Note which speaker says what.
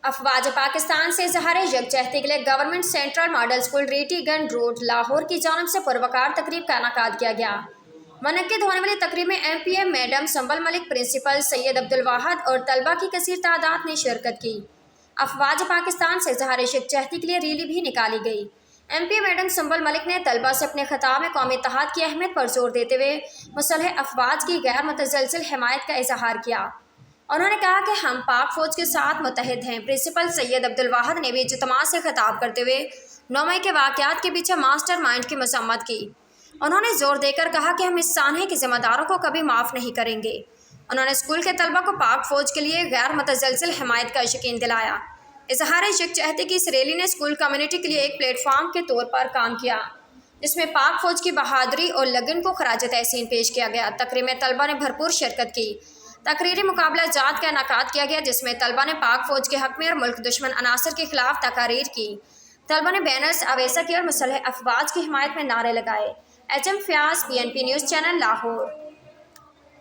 Speaker 1: افواج پاکستان سے اظہار یکجہتی کے لیے گورنمنٹ سینٹرل ماڈل اسکول ریٹی گنج روڈ لاہور کی جانب سے پروقار تقریب کا انعقاد کیا گیا۔ منعقد ہونے والی تقریب میں ایم پی اے میڈم سنبل ملک، پرنسپل سید عبدالواحد اور طلباء کی کثیر تعداد نے شرکت کی۔ افواج پاکستان سے اظہار یکجہتی کے لیے ریلی بھی نکالی گئی۔ ایم پی اے میڈم سنبل ملک نے طلباء سے اپنے خطاب میں قومی اتحاد کی اہمیت پر زور دیتے ہوئے مسلح افواج کی غیر متزلزل حمایت کا اظہار کیا۔ انہوں نے کہا کہ ہم پاک فوج کے ساتھ متحد ہیں۔ پرنسپل سید عبدالواحد نے بھی اجتماع سے خطاب کرتے ہوئے 9 مئی کے واقعات کے پیچھے ماسٹر مائنڈ کی مذمت کی۔ انہوں نے زور دے کر کہا کہ ہم اس سانحے کے ذمہ داروں کو کبھی معاف نہیں کریں گے۔ انہوں نے اسکول کے طلباء کو پاک فوج کے لیے غیر متزلزل حمایت کا یقین دلایا۔ اظہار یکجہتی کی اس ریلی نے اسکول کمیونٹی کے لیے ایک پلیٹ فارم کے طور پر کام کیا، جس میں پاک فوج کی بہادری اور لگن کو خراج تحسین پیش کیا گیا۔ تقریب میں طلباء نے بھرپور شرکت کی۔ تقریری مقابلہ جات کا انعقاد کیا گیا، جس میں طلباء نے پاک فوج کے حق میں اور ملک دشمن عناصر کے خلاف تقاریر کی۔ طلباء نے بینرز آویزہ کیے اور مسلح افواج کی حمایت میں نعرے لگائے۔ H M Fayyaz, PNP news channel, Lahore.